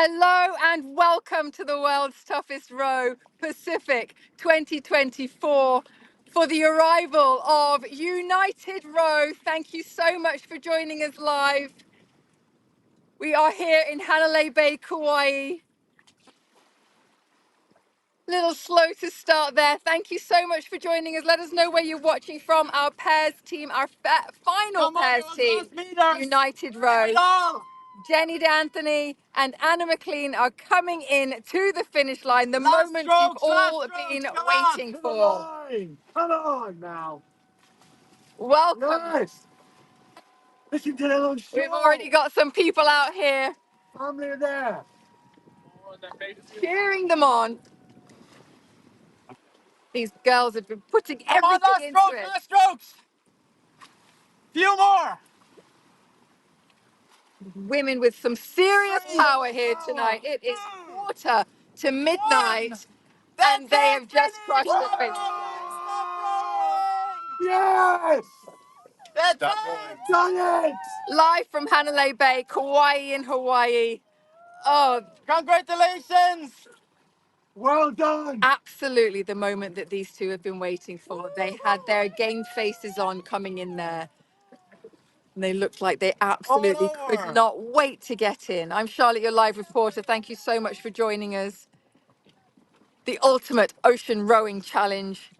Hello and welcome to the world's toughest row, Pacific 2024, for the arrival of United Row. Thank you so much for joining us live. We are here in Hanalei Bay, Kauai. Little slow to start there. Thank you so much for joining us. Let us know where you're watching from. Our pairs team, our final pairs team, United Row. Jenny D'Anthony and Anna McLean are coming in to the finish line, the moment you've all been waiting for. Come on now. Welcome. Yes. Listen to the little show. We've already got some people out here Family are there. cheering them on. These girls have been putting everything into it. Last strokes. Few more. Women with some serious power here tonight. It is quarter to midnight, and they have just crushed the finish. Yes. That's Done it. Live from Hanalei Bay, Kauai in Hawaii. Oh, Congratulations. Well done. absolutely the moment that these two have been waiting for. They had their game faces on coming in there. And they looked like they absolutely could not wait to get in. I'm Charlotte, your live reporter. Thank you so much for joining us. The ultimate ocean rowing challenge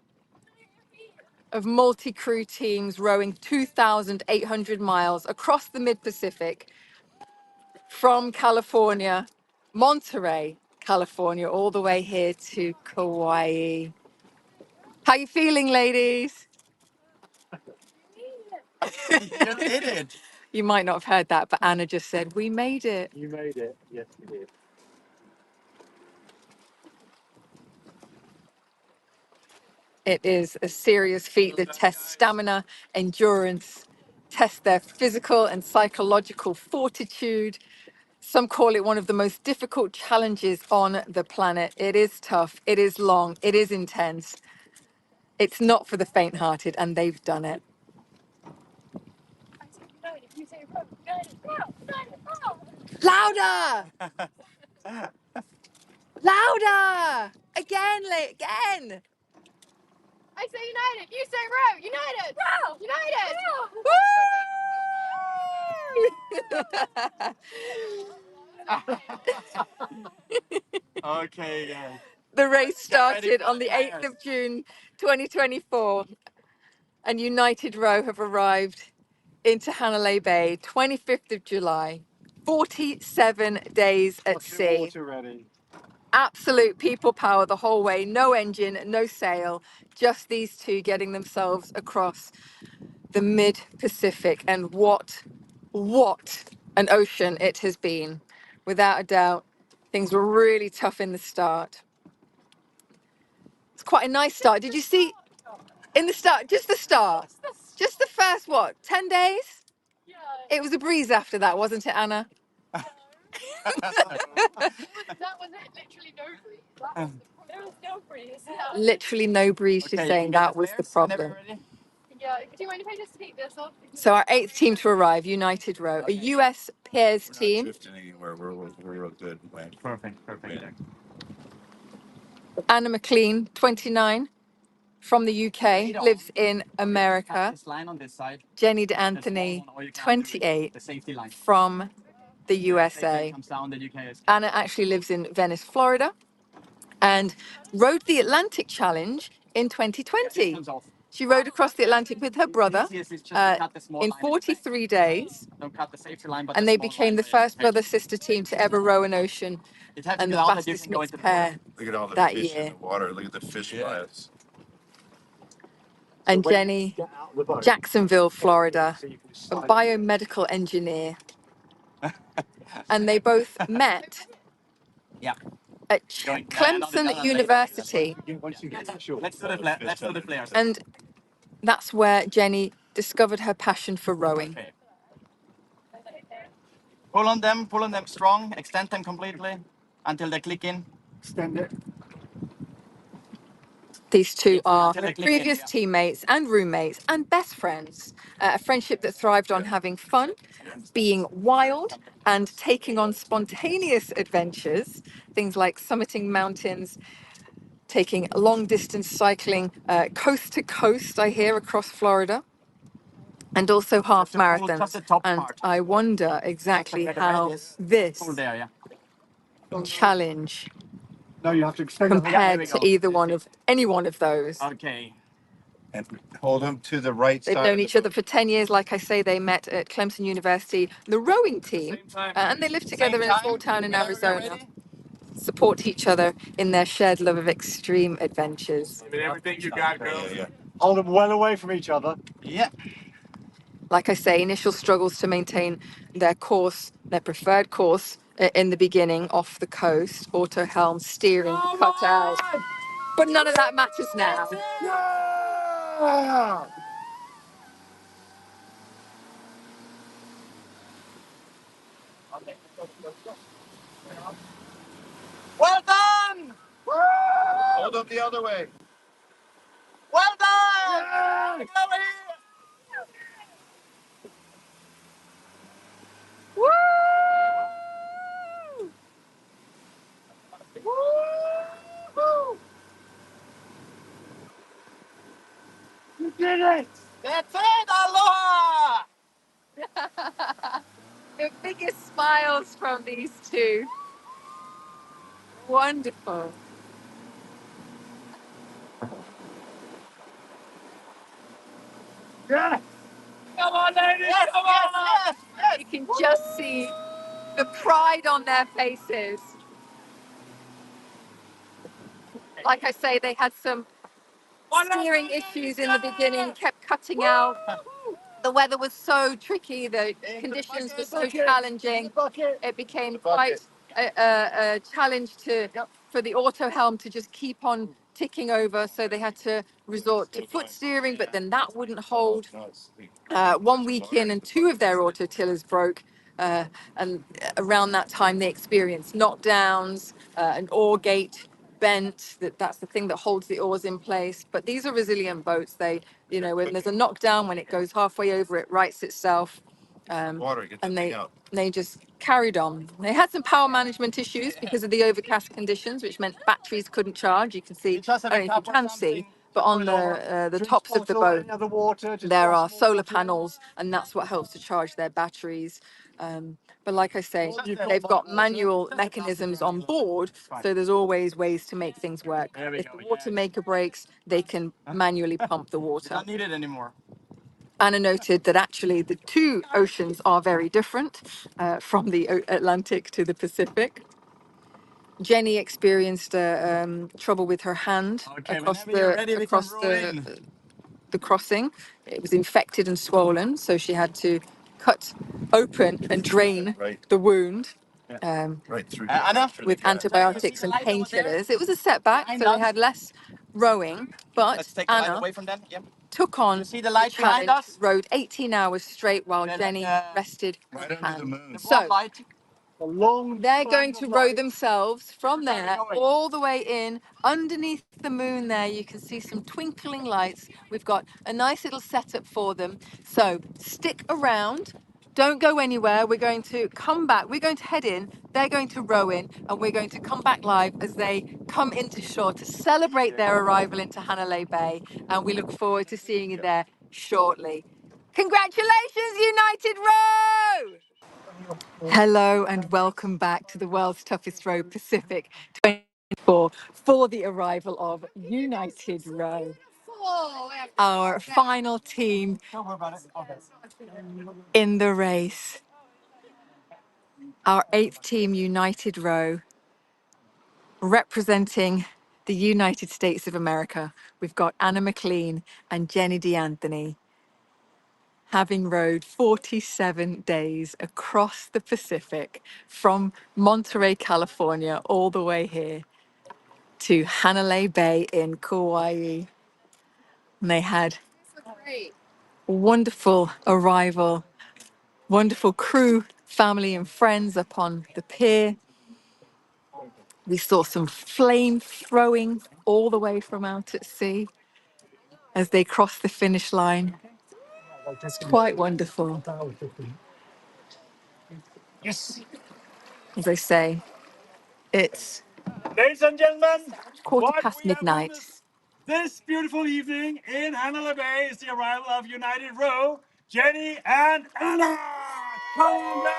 of multi-crew teams rowing 2,800 miles across the mid-Pacific from California, Monterey, California, all the way here to Kauai. How you feeling, ladies? You did it. You might not have heard that, but Anna just said, we made it. You made it. Yes, you did. It is a serious feat that tests stamina, endurance, tests their physical and psychological fortitude. Some call it one of the most difficult challenges on the planet. It is tough, it is long, it is intense. It's not for the faint-hearted, and they've done it. Louder! Louder! Again, again! I say United. You say row. United. Row. United. Okay, guys. The race started on the 8th of June, 2024, and United Row have arrived into Hanalei Bay, 25th of July, 47 days at sea. Ready. Absolute people power the whole way, no engine, no sail, just these two getting themselves across the mid-Pacific. And what an ocean it has been. Without a doubt, things were really tough in the start. It's quite a nice start. Did you see in the start, just the start, just the first, 10 days? Yeah. It was a breeze after that, wasn't it, Anna? That was it. Literally no breeze. There was no breeze. Yeah. Literally no breeze, she's saying that was the problem. Yeah. Do you mind if I just take this off? So our 8th team to arrive, United Row, a US pairs team. We're real good. Perfect. Anna McLean, 29, from the UK, lives in America. Jenny D'Anthony, 28, from the USA. Anna actually lives in Venice, Florida, and rode the Atlantic Challenge in 2020. She rode across the Atlantic with her brother in 43 days, and they became the first brother-sister team to ever row an ocean and the fastest mixed pair Look at all the that fish year. in the water. Look at the fish flies. And Jenny, Jacksonville, Florida, a biomedical engineer. And they both met at Clemson University. Let's do the flares. And that's where Jenny discovered her passion for rowing. Okay. Pull on them strong, extend them completely until they click in. Extend it. These two are previous teammates and roommates and best friends. A friendship that thrived on having fun, being wild, and taking on spontaneous adventures, things like summiting mountains, taking long distance cycling coast to coast, I hear, across Florida, and also half marathons. And I wonder exactly how this challenge No, you have to extend it. compared to either one of any one of those. Okay. And hold them to the right They've side. known each other for 10 years. Like I say, they met at Clemson University, the rowing team, and they live together in a small town in Arizona, support each other in their shared love of extreme adventures. Everything you got, girl. Yeah, yeah. Hold them well away from each other. Yeah. Like I say, initial struggles to maintain their course, their preferred course in the beginning off the coast, auto helm, steering, cut out. But none of that matters now. Yeah! Well done! Hold them the other way. Well done! Yeah! Chloe! Woo! Woo-hoo! You did it! That's it! Aloha! The biggest smiles from these two. Wonderful. Yes! Come on, ladies! Yes, Come yes, on! yes, yes! You can just see the pride on their faces. Like I say, they had some steering issues in the beginning, kept cutting out. The weather was so tricky, the conditions were so challenging. Bucket! It became quite a challenge for the auto helm to just keep on ticking over. So they had to resort to foot steering, but then that wouldn't hold. 1 week in, and two of their auto tillers broke. And around that time, they experienced knockdowns, an oar gate bent. That's the thing that holds the oars in place. But these are resilient boats. They, when there's a knockdown, when it goes halfway over, it rights itself. Water, get that And thing out. they just carried on. They had some power management issues because of the overcast conditions, which meant batteries couldn't charge. You can see, I don't know if you can see, but on the tops of the boat, Any other water, just there are glass solar water. panels, and that's what helps to charge their batteries. But like I say, they've got manual mechanisms on board, so there's always ways to make things work. If the water maker breaks, they can manually pump the water. Don't need it anymore. Anna noted that actually the two oceans are very different from the Atlantic to the Pacific. Jenny experienced trouble with her hand Okay, across whenever you're ready, we can roll in. the crossing. It was infected and swollen, so she had to cut open and drain Right. the wound Right through Anna? through with the gap. antibiotics and painkillers. It was a setback, so they had less rowing, but Let's take the light Anna away from them. Yeah. took on You see the light behind challenge, us? rowed 18 hours straight while The- Jenny the- rested her Right under the hand. moon. The So broad light. A long they're span going of to row light. themselves from there going. all the way in underneath the moon there. You can see some twinkling lights. We've got a nice little setup for them. So stick around. Don't go anywhere. We're going to come back. We're going to head in. They're going to row in, and we're going to come back live as they come into shore to celebrate their arrival into Hanalei Bay. And we look forward to seeing you there shortly. Congratulations, United Row! Hello and welcome back to the world's toughest row, Pacific 24, for the arrival of United Row, our final team Don't worry about it. Okay. in the race. Our eighth team, United Row, representing the United States of America. We've got Anna McLean and Jenny DeAnthony, having rowed 47 days across the Pacific from Monterey, California, all the way here to Hanalei Bay in Kauai. And they had a wonderful arrival, wonderful crew, family and friends up on the pier. We saw some flame throwing all the way from out at sea as they crossed the finish line. It's quite wonderful. Yes. As I say, it's Ladies and gentlemen, quarter what past we have midnight. witnessed this beautiful evening in Hanalei Bay is the arrival of United Row, Jenny and Anna. Come on, girls!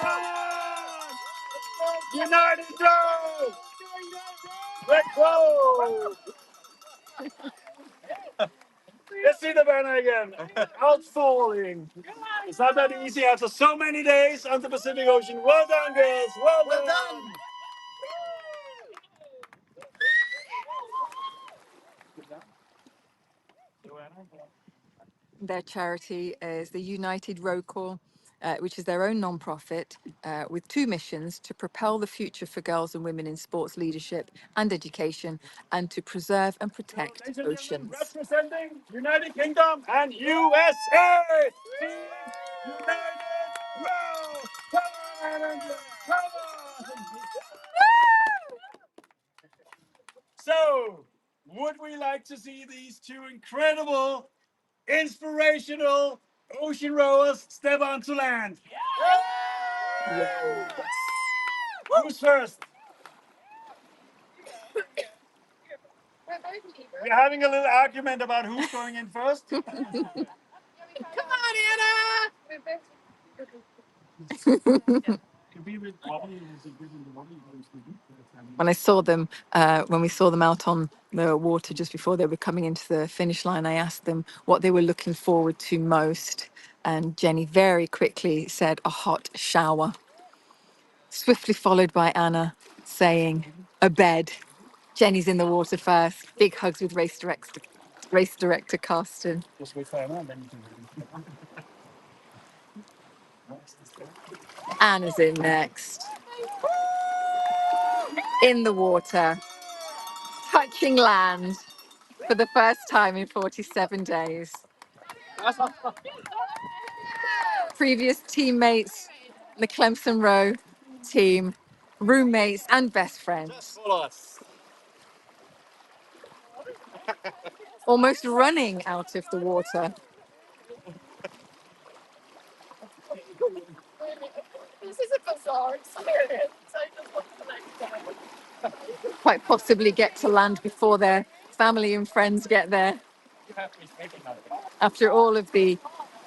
Come on! United Row! Let's go! Let's see the banner again. Outfalling. It's not that easy after so many days on the Pacific Ocean. Well done, girls. Well done. Their charity is the United Row Corps, which is their own non-profit with two missions: to propel the future for girls and women in sports leadership and education, and to preserve and protect Ladies and gentlemen, oceans. representing United Kingdom and USA. Team United Row. Come on, Andrew. Come on. So, would we like to see these two incredible, inspirational ocean rowers step onto land? Who's first? We're having a little argument about who's going in first. Come on, Anna! When I saw them, when we saw them out on the water just before they were coming into the finish line, I asked them what they were looking forward to most. And Jenny very quickly said, a hot shower, swiftly followed by Anna saying, a bed. Jenny's in the water first. Big hugs with race director Carsten. Just wait for Anna, then you can. Anna's in next. In the water, touching land for the first time in 47 days. Previous teammates, the Clemson Row team, roommates and best friends. Almost running out of the water. This is a bizarre experience. I just want to like Quite possibly get to land before their family and friends get there. After all of the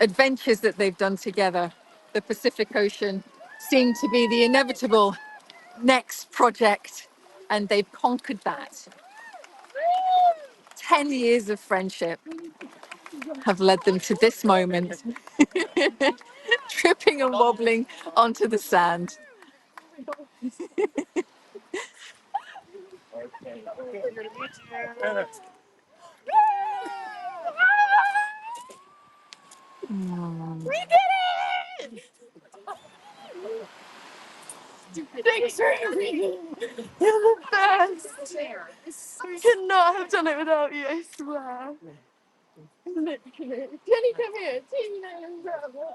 adventures that they've done together, the Pacific Ocean seemed to be the inevitable next project, and they've conquered that. 10 years of friendship have led them to this moment, tripping and wobbling onto the sand. thanks for everything. You're the best. Could not have done it without you, I swear. Literally. Jenny, come here. Team name, brother.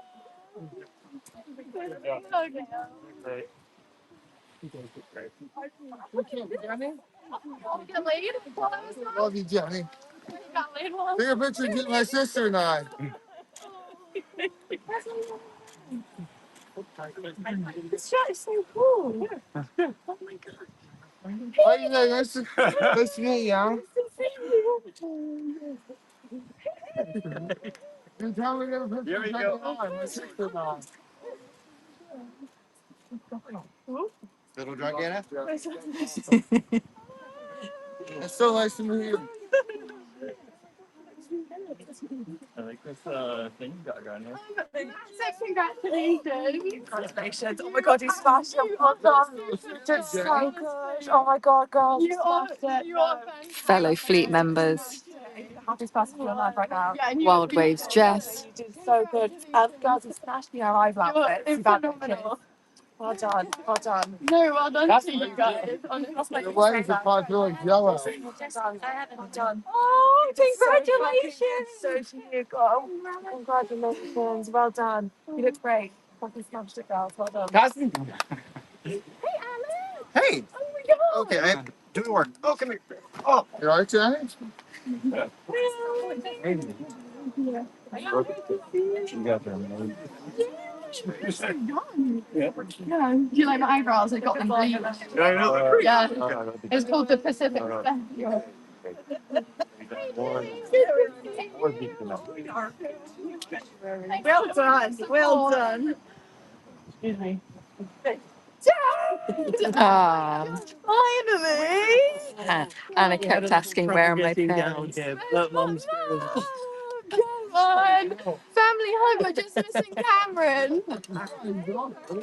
Okay. You get laid while I was gone? Love you, Jenny. You got laid while I was Take a picture of my sister and I. This shot is so cool. Oh my god. How you doing? Nice to meet you. You tell me to put Here we go. my sister and I. Little drunk, Anna? It's so nice to meet you. I like this thing you got going here. Congratulations. Congratulations. Oh my god, you smashed it. Well done. You did so good. Oh my god, girls. You smashed it. You are Fellow fleet members, happiest person in your life right now. Yeah, and Wild Waves Jess, you did so good. Girls, you smashed me our eyes outfits. You got phenomenal. Well done. Well done. No, well done to you guys. Honestly. The waves are quite like yellow. Well done. Oh, congratulations. So to you, girl. Congratulations. Well done. You look great. fucking smashed it, girls. Well done. Carsten? Hey, Alice! Hey! Oh my god! Okay, I have to do the work. Oh, come here. Oh! You alright, Johnny? Yeah. You got them. Yeah. Do you like my eyebrows? I got them bleached. Yeah, I know. Yeah. It's called the Pacific. Well done. Well done. Excuse me. Ah, Finally! Anna kept asking where are my parents. Come on! Family hug, we're just missing Cameron.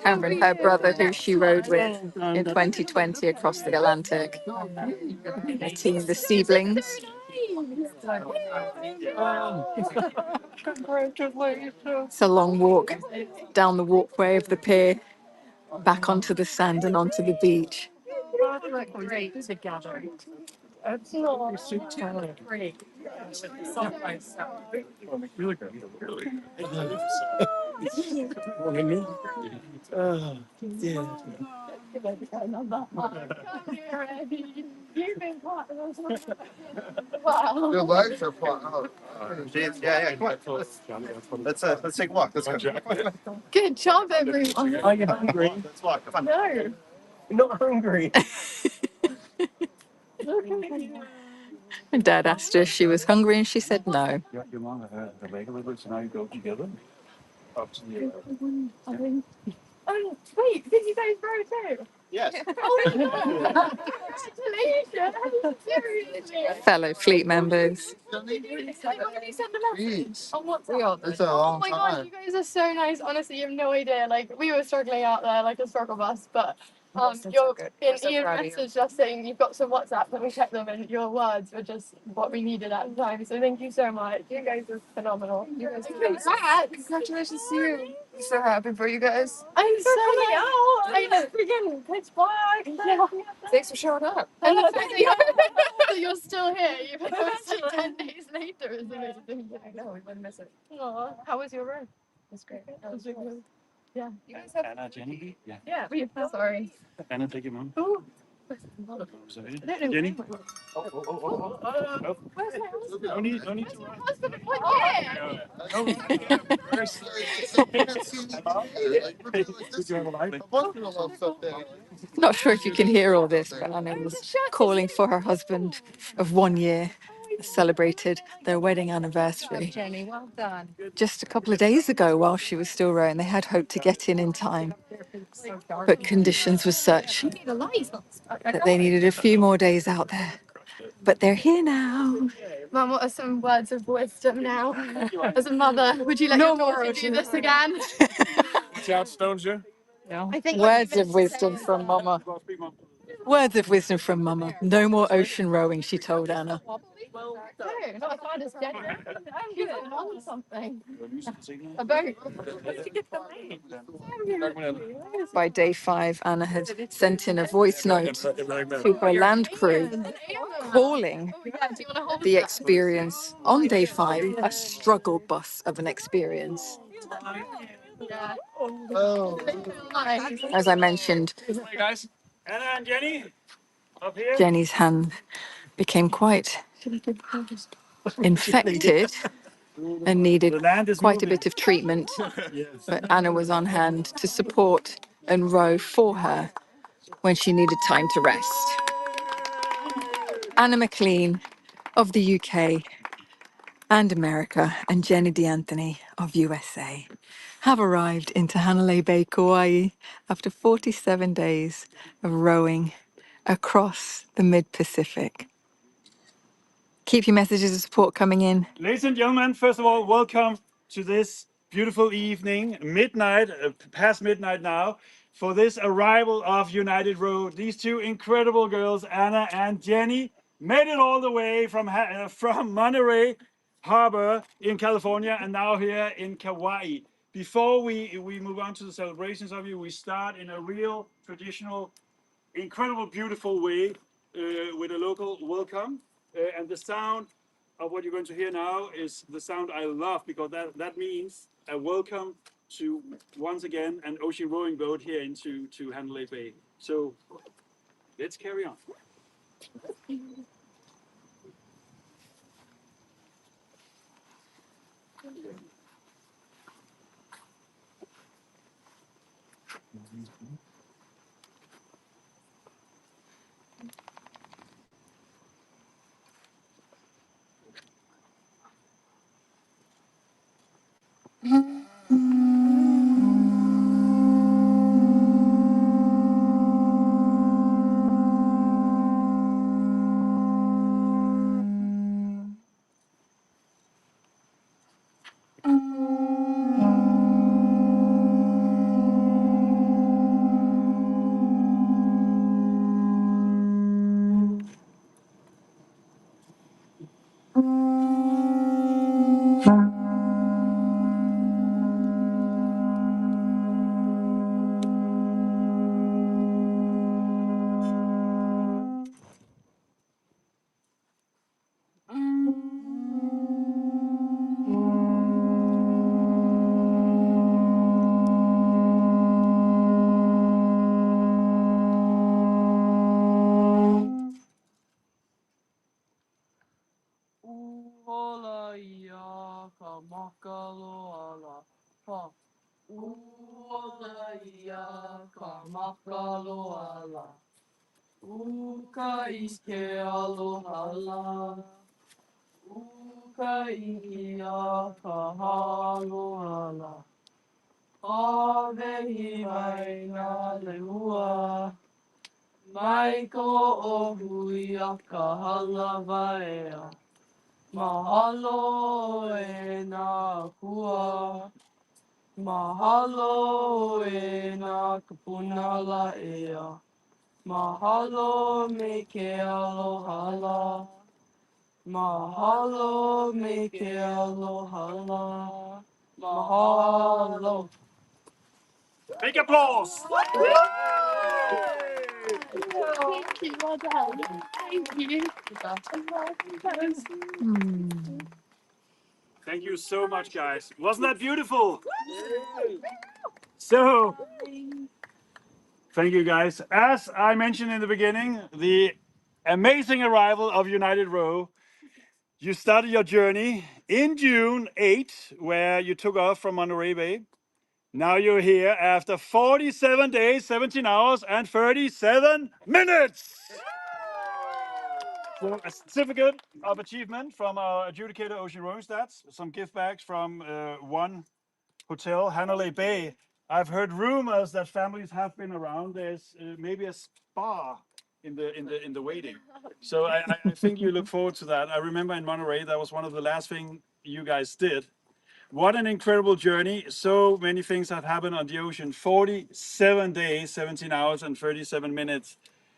Cameron, her brother, who she rode with in 2020 across the Atlantic. The team, the Seedlings. It's a long walk down the walkway of the pier, back onto the sand and onto the beach. Look great together. It's not great. Come here, Eddie. You've been part of us. Wow. Your legs are flat out. Jeez, yeah, come on. Let's take a walk. Let's go. Good job, everyone. Are you hungry? Let's walk. Come on. No. You're not hungry. And Dad asked her if she was hungry, and she said no. Your mom had the leg a little bit, so now you go together. Up to the Oh, wait, did you guys row too? Yes. Oh my god! Congratulations! Seriously! Fellow fleet members. When did you send a message? Jeez. On WhatsApp? It's a Oh long my gosh, time. you guys are so nice. Honestly, you have no idea. Like, we were struggling out there like a struggle bus, but Ian messaged us saying you've got some WhatsApp, and we checked them, and your words were just what we needed at the time. So thank you so much. You guys are phenomenal. You guys are amazing. Congratulations to you. I'm so happy for you guys. I'm so out. I know, freaking pitch black. Yeah. Thanks for showing up. And the fact that you're still here, even though it's like 10 days later, is amazing. I know, we wouldn't miss it. Aw, how was your room? It's great. Yeah. You guys have. Anna, Jenny? Yeah. Yeah, sorry. Anna, take your mom. Ooh. Jenny? Where's my husband? No need to Where's my run. husband? What year? Did you have a life? A bunch of people love stuff there. Not sure if you can hear all this, but Anna was calling for her husband of 1 year, celebrated their wedding anniversary. Jenny, well done. Just a couple of days ago, while she was still rowing, they had hoped to get in time, but conditions were such that they needed a few more days out there. But they're here now. Mum, what are some words of wisdom now? As a mother, would you let your daughter do this again? Watch out, stones you. I think Words of wisdom from Mama. Words of wisdom from Mama. No more ocean rowing, she told Anna. No, not as bad as Jenny. I'm good on something. A boat. By day 5, Anna had sent in a voice note to her land crew calling the experience on day 5 a struggle bus of an experience. Yeah. Oh. As I mentioned, Hey guys. Anna and Jenny. Up here. Jenny's hand became quite infected and needed The land is quite a moving. bit of treatment. Yes. But Anna was on hand to support and row for her when she needed time to rest. Anna McLean of the UK and America and Jenny D'Anthony of USA have arrived into Hanalei Bay, Kauai after 47 days of rowing across the mid-Pacific. Keep your messages of support coming in. Ladies and gentlemen, first of all, welcome to this beautiful evening, midnight, past midnight now, for this arrival of United Road. These two incredible girls, Anna and Jenny, made it all the way from Monterey Harbor in California and now here in Kauai. Before we move on to the celebrations of you, we start in a real traditional, incredible, beautiful way with a local welcome. And the sound of what you're going to hear now is the sound I love, because that means a welcome to once again an ocean rowing boat here into Hanalei Bay. So let's carry on. Uhola ia ka makalo ala pa. Uhola ia ka makalo ala. Uka ike aloha la. Uka ia ka halo ala. Awehi mai ngā lehua. Mai ko o hui a ka halawa ea. Mahalo e nā kua. Mahalo e nā kapuna la ea. Mahalo me ke aloha la. Mahalo me ke aloha la. Mahalo. Big applause. Thank you, well done. Thank you. Thank you so much, guys. Wasn't that beautiful? So, thank you, guys. As I mentioned in the beginning, the amazing arrival of United Row. You started your journey in June 8, where you took off from Monterey Bay. Now you're here after 47 days, 17 hours, and 37 minutes. So a certificate of achievement from our adjudicator, Ocean Rowing Stats. Some gift bags from one hotel, Hanalei Bay. I've heard rumors that families have been around. There's maybe a spa in the waiting. So I think you look forward to that. I remember in Monterey, that was one of the last things you guys did. What an incredible journey. So many things have happened on the ocean. 47 days, 17 hours, and 37 minutes.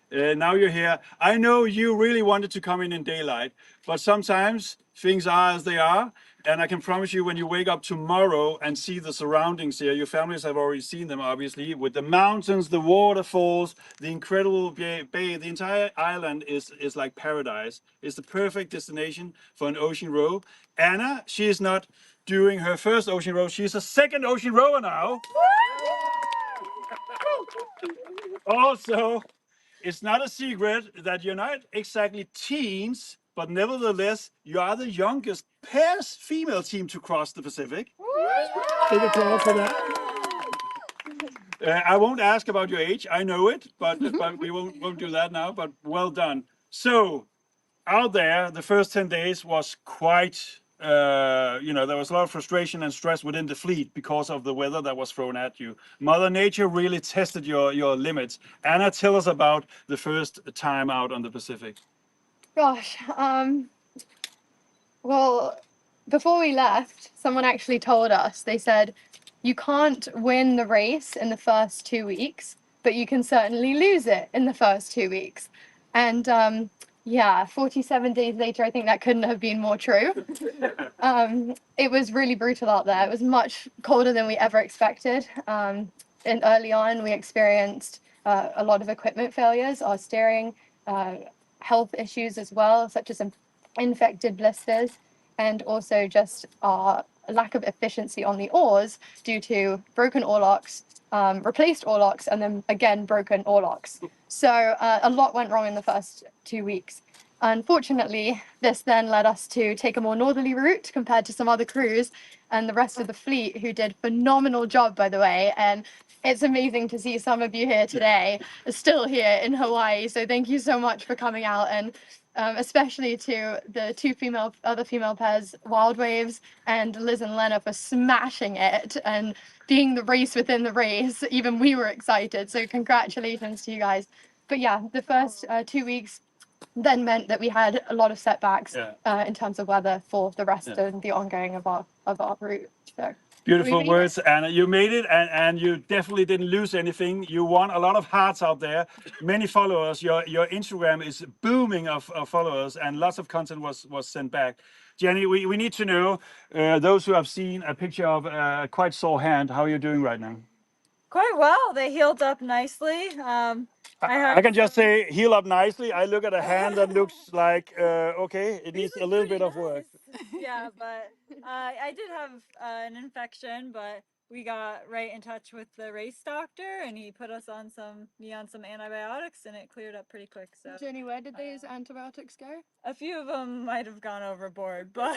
Now you're here. I know you really wanted to come in daylight, but sometimes things are as they are. And I can promise you, when you wake up tomorrow and see the surroundings here, your families have already seen them, obviously, with the mountains, the waterfalls, the incredible bay. The entire island is like paradise. It's the perfect destination for an ocean row. Anna, she is not doing her first ocean row. She's a second ocean rower now. Also, it's not a secret that you're not exactly teens, but nevertheless, you are the youngest pairs female team to cross the Pacific. Big applause for that. I won't ask about your age. I know it, but we won't do that now. But well done. So out there, the first 10 days was quite. There was a lot of frustration and stress within the fleet because of the weather that was thrown at you. Mother Nature really tested your limits. Anna, tell us about the first time out on the Pacific. Gosh, well, before we left, someone actually told us, they said, you can't win the race in the first 2 weeks, but you can certainly lose it in the first 2 weeks. And 47 days later, I think that couldn't have been more true. It was really brutal out there. It was much colder than we ever expected. And early on, we experienced a lot of equipment failures, our steering, health issues as well, such as infected blisters, and also just our a lack of efficiency on the oars due to broken oar locks, replaced oar locks, and then again broken oar locks. So a lot went wrong in the first 2 weeks. Unfortunately, this then led us to take a more northerly route compared to some other crews and the rest of the fleet, who did a phenomenal job, by the way. And it's amazing to see some of you here today, still here in Hawaii. So thank you so much for coming out, and especially to the other female pairs, Wild Waves and Liz and Lena, for smashing it and being the race within the race. Even we were excited. So congratulations to you guys. But yeah, the first 2 weeks then meant that we had a lot of setbacks in terms of weather for the rest of the ongoing of our route. So Beautiful words, Anna. You made it, and you definitely didn't lose anything. You won a lot of hearts out there, many followers. Your Instagram is booming of followers, and lots of content was sent back. Jenny, we need to know, those who have seen a picture of a quite sore hand, how are you doing right now? Quite well. They healed up nicely. I can just say, heal up nicely. I look at a hand that looks like, okay, it needs a little bit of work. Yeah, but I did have an infection, but we got right in touch with the race doctor, and he put us on some antibiotics, and it cleared up pretty quick. So Jenny, where did those antibiotics go? a few of them might have gone overboard, but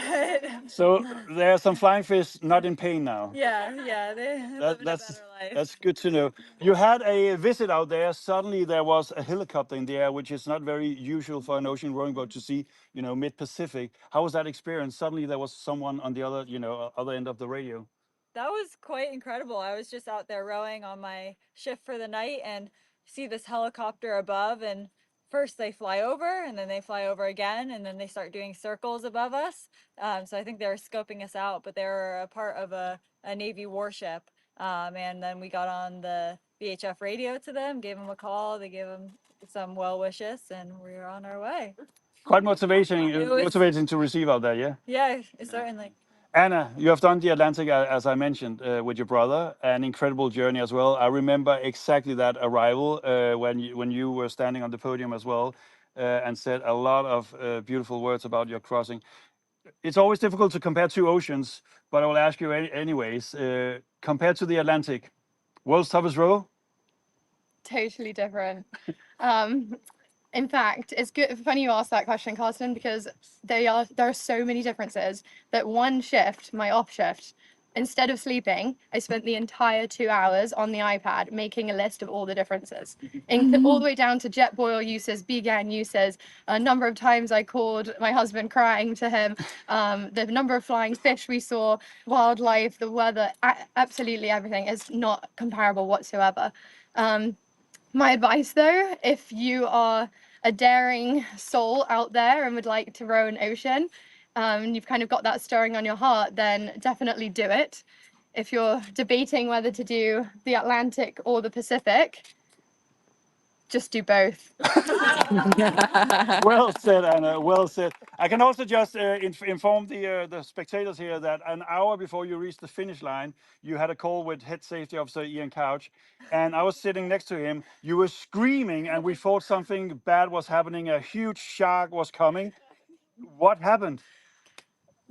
So there are some flying fish not in pain now. yeah, they live a better life. That's good to know. You had a visit out there. Suddenly there was a helicopter in the air, which is not very usual for an ocean rowing boat to see, mid-Pacific. How was that experience? Suddenly there was someone on the other end of the radio. That was quite incredible. I was just out there rowing on my shift for the night and see this helicopter above, and first they fly over and then they fly over again, and then they start doing circles above us. So I think they were scoping us out, but they were a part of a Navy warship. And then we got on the VHF radio to them, gave them a call, they gave them some well wishes, and we were on our way. Quite motivating to receive out there, yeah? Yeah, certainly. Anna, you have done the Atlantic, as I mentioned, with your brother, an incredible journey as well. I remember exactly that arrival when you were standing on the podium as well, and said a lot of beautiful words about your crossing. It's always difficult to compare two oceans, but I will ask you anyways. Compared to the Atlantic, world's toughest row? Totally different. In fact, it's funny you asked that question, Carsten, because there are so many differences that one shift, my off shift, instead of sleeping, I spent the entire 2 hours on the iPad making a list of all the differences, all the way down to jet boil uses, BGAN uses, a number of times I called my husband crying to him, the number of flying fish we saw, wildlife, the weather, absolutely everything is not comparable whatsoever. My advice, though, if you are a daring soul out there and would like to row an ocean, and you've kind of got that stirring on your heart, then definitely do it. If you're debating whether to do the Atlantic or the Pacific, just do both. Well said, Anna. Well said. I can also just inform the spectators here that an hour before you reached the finish line, you had a call with Head Safety Officer Ian Couch, and I was sitting next to him. You were screaming, and we thought something bad was happening. A huge shark was coming. What happened?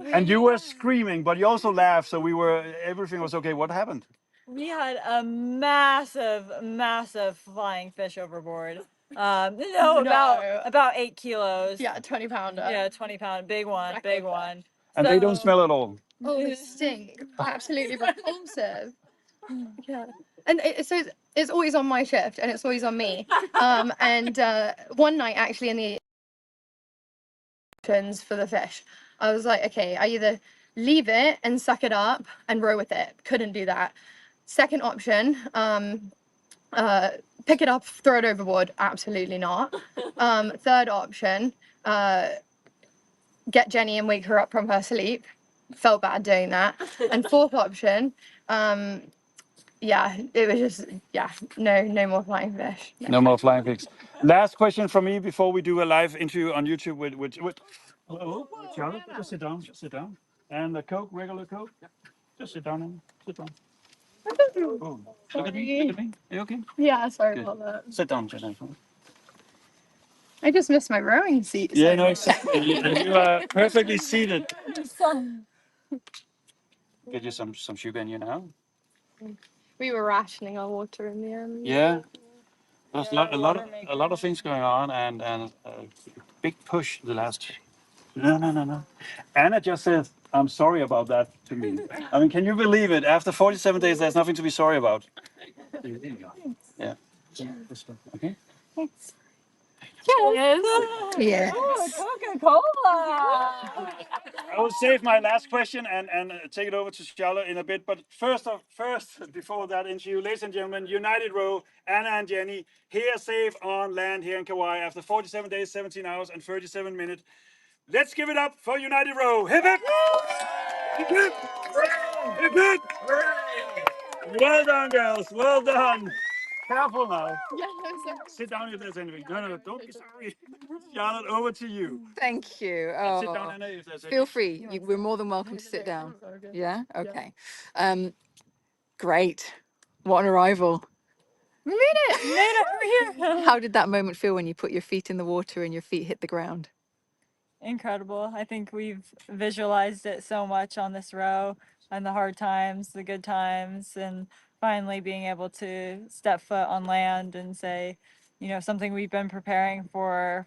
And you were screaming, but you also laughed, so everything was okay. What happened? We had a massive flying fish overboard. About 8 kilos. Yeah, 20 pounder. Yeah, 20-pound, big one. And they don't smell at all. Oh, they stink. Absolutely repulsive. Yeah. And so it's always on my shift, and it's always on me. And one night, actually, in the for the fish, I was like, okay, I either leave it and suck it up and row with it. Couldn't do that. Second option, pick it up, throw it overboard. Absolutely not. Third option, get Jenny and wake her up from her sleep. Felt bad doing that. And fourth option, yeah, it was just, no more flying fish. No more flying fish. Last question from me before we do a live interview on YouTube with Charlotte. Just sit down. And the Coke, regular Coke. Just sit down. Oh, look at me. Are you okay? Yeah, sorry about that. Sit down. I just missed my rowing seat. Yeah, no, exactly. You are perfectly seated. get you some sugar in you now. We were rationing our water in the end. Yeah, there's Yeah, a lot of things going on, and a big push the last. No. Anna just said, "I'm sorry about that" to me. I mean, can you believe it? After 47 days, there's nothing to be sorry about. Yeah. Okay. Yeah. Oh, Coca-Cola. I will save my last question and take it over to Charlotte in a bit. But first, before that interview, ladies and gentlemen, United Row, Anna and Jenny, here safe on land here in Kauai after 47 days, 17 hours, and 37 minutes. Let's give it up for United Row. Hip hip! Hip hip! Hip hip! Well done, girls. Well done. Careful now. Yeah, no, sorry. Sit down if there's anything. No, don't be sorry. Charlotte, over to you. Thank you. And sit down, Oh, Anna, if there's feel anything. free. We're more than welcome to sit down. Okay. Yeah. Okay. Great. What an arrival. We made it! Made it over here. How did that moment feel when you put your feet in the water and your feet hit the ground? Incredible. I think we've visualized it so much on this row, and the hard times, the good times, and finally being able to step foot on land and say, something we've been preparing for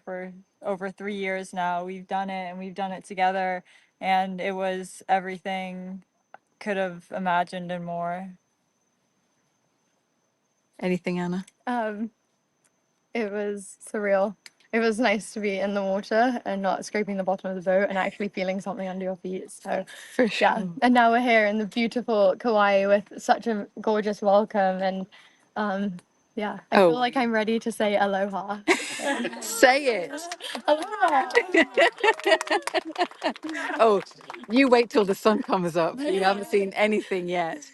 over 3 years now. We've done it, and we've done it together, and it was everything could have imagined and more. Anything, Anna? It was surreal. It was nice to be in the water and not scraping the bottom of the boat and actually feeling something under your feet. So, For sure. yeah. And now we're here in the beautiful Kauai with such a gorgeous welcome. And yeah, I Oh. feel like I'm ready to say aloha. Say it. Aloha. Oh, you wait till the sun comes up. You haven't seen anything yet.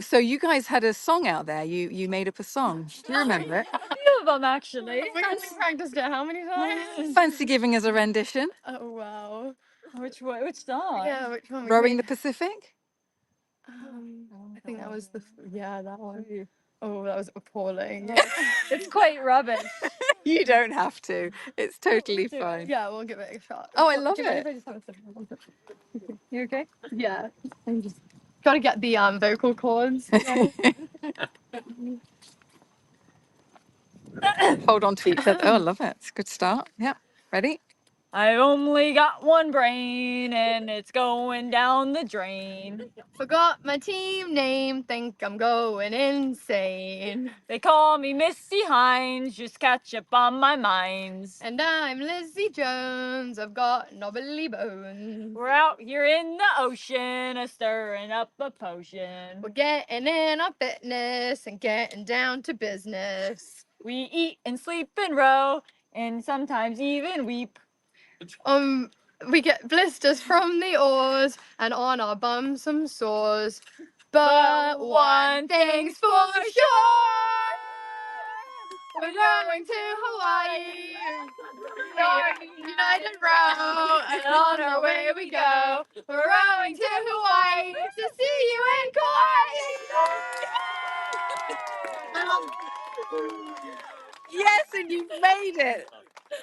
So you guys had a song out there. You made up a song. Do you remember it? A few of them, actually. We practiced it how many times? Fancy giving us a rendition? Oh, wow. Which song? Yeah, which one? Rowing the Pacific? I think that was that one. Oh, that was appalling. It's quite rubbish. You don't have to. It's totally do it. fine. Yeah, we'll give it a shot. Oh, I love Do you mind it. if I just have a sip of water? You okay? Yeah, I'm just gotta get the vocal cords. Hold on to each other. Oh, I love it. It's a good start. Yeah. Ready? I've only got one brain and it's going down the drain. Forgot my team name, think I'm going insane. They call me Misty Hines, just catch up on my minds. And I'm Lizzie Jones, I've got knobbly bones. We're out here in the ocean, stirring up a potion. We're getting in our fitness and getting down to business. We eat and sleep and row, and sometimes even weep. We get blisters from the oars and on our bums some sores. But one thing's for sure, we're going to Hawaii. United Row, and on our way we go. We're rowing to Hawaii to see you in Kauai. Yes, and you made it.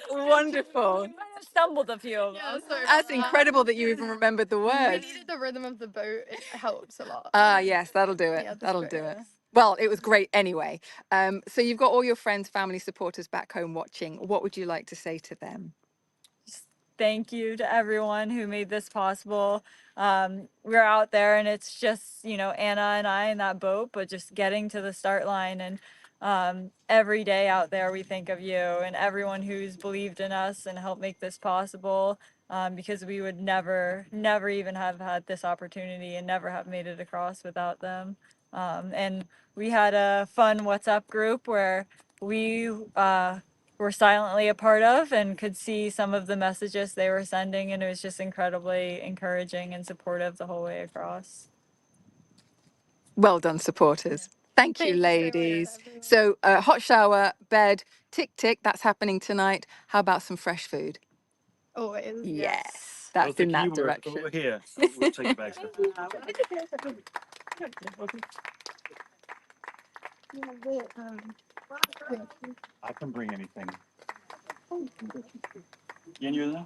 Wonderful. We might have stumbled a few of them. Yeah, sorry about That's that. incredible that you even remembered the We words. needed the rhythm of the boat. It helps a lot. Ah, yes, that'll do it. Yeah, the That'll do spirit. it. Well, it was great anyway. So you've got all your friends, family, supporters back home watching. What would you like to say to them? Thank you to everyone who made this possible. We're out there and it's just, Anna and I in that boat, but just getting to the start line, and every day out there we think of you and everyone who's believed in us and helped make this possible, because we would never even have had this opportunity and never have made it across without them. And we had a fun WhatsApp group where we were silently a part of and could see some of the messages they were sending, and it was just incredibly encouraging and supportive the whole way across. Well done, supporters. Thank you, Thank you so much, ladies. everyone. So, hot shower, bed, tick, tick, that's happening tonight. How about some fresh food? Always. Yes, that's in that direction. Over here. So we'll take it back. I can bring anything. You there?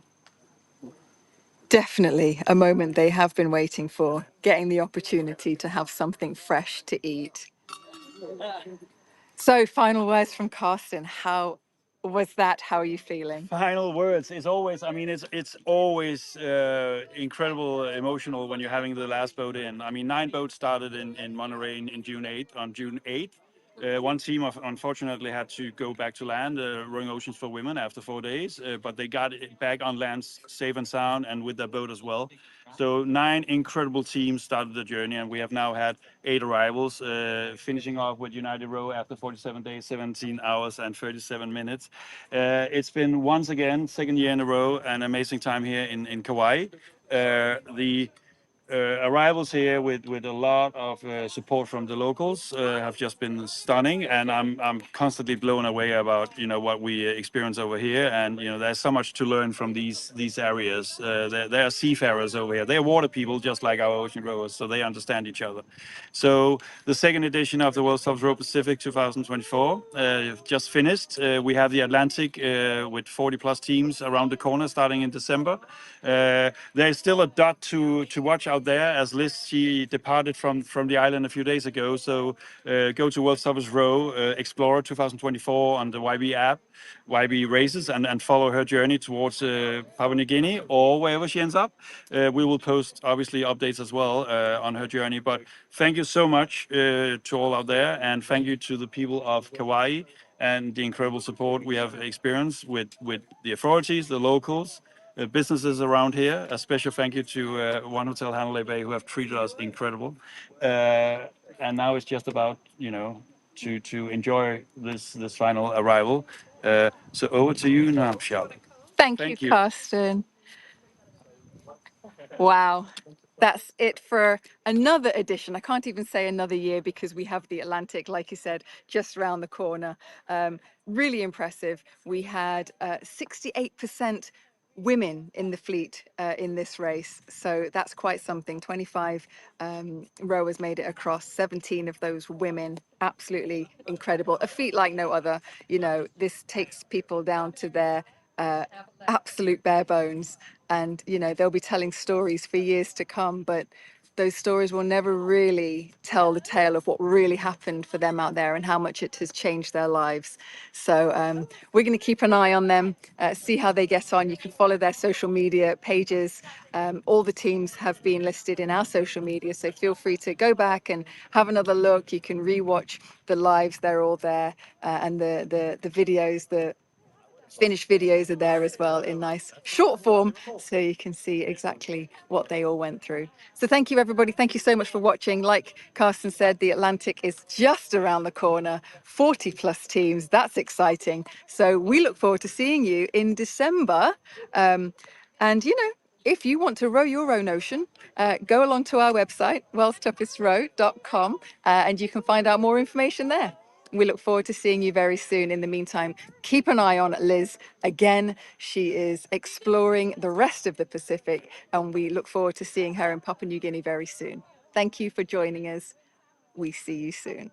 Definitely a moment they have been waiting for, getting the opportunity to have something fresh to eat. So, final words from Carsten. How was that? How are you feeling? Final words. It's always, I mean, it's always incredible emotional when you're having the last boat in. I mean, 9 boats started in Monterey in June 8th. On June 8th, one team unfortunately had to go back to land, rowing oceans for women after 4 days, but they got it back on land safe and sound and with their boat as well. So 9 incredible teams started the journey, and we have now had 8 arrivals, finishing off with United Row after 47 days, 17 hours, and 37 minutes. It's been once again, second year in a row, an amazing time here in Kauai. The arrivals here with a lot of support from the locals have just been stunning, and I'm constantly blown away about what we experience over here, and there's so much to learn from these areas. They are seafarers over here. They are water people just like our ocean rowers, so they understand each other. So the second edition of the World's Toughest Row Pacific 2024 just finished. We have the Atlantic with 40 plus teams around the corner starting in December. There's still a dot to watch out there, as Liz, she departed from the island a few days ago. So go to World's Toughest Row Explorer 2024 on the YB app, YB Races, and follow her journey towards Papua New Guinea or wherever she ends up. We will post obviously updates as well on her journey. But thank you so much to all out there, and thank you to the people of Kauai and the incredible support we have experienced with the authorities, the locals, businesses around here. A special thank you to One Hotel Hanalei Bay, who have treated us incredible. And now it's just about to enjoy this final arrival. So over to you now, Charlotte. Thank you, Thank you. Carsten. Wow. That's it for another edition. I can't even say another year because we have the Atlantic, like you said, just around the corner. Really impressive. We had 68% women in the fleet in this race. So that's quite something. 25 rowers made it across, 17 of those women. Absolutely incredible. A feat like no other. This takes people down to their absolute bare bones, and they'll be telling stories for years to come, but those stories will never really tell the tale of what really happened for them out there and how much it has changed their lives. So we're going to keep an eye on them, see how they get on. You can follow their social media pages. All the teams have been listed in our social media, so feel free to go back and have another look. You can rewatch the lives, they're all there, and the videos, the finished videos are there as well in nice short form, so you can see exactly what they all went through. So thank you, everybody. Thank you so much for watching. Like Carsten said, the Atlantic is just around the corner, 40 plus teams. That's exciting. So we look forward to seeing you in December. And if you want to row your own ocean, go along to our website, worldstoughestrow.com, and you can find out more information there. We look forward to seeing you very soon. In the meantime, keep an eye on Liz. Again, she is exploring the rest of the Pacific, and we look forward to seeing her in Papua New Guinea very soon. Thank you for joining us. We see you soon.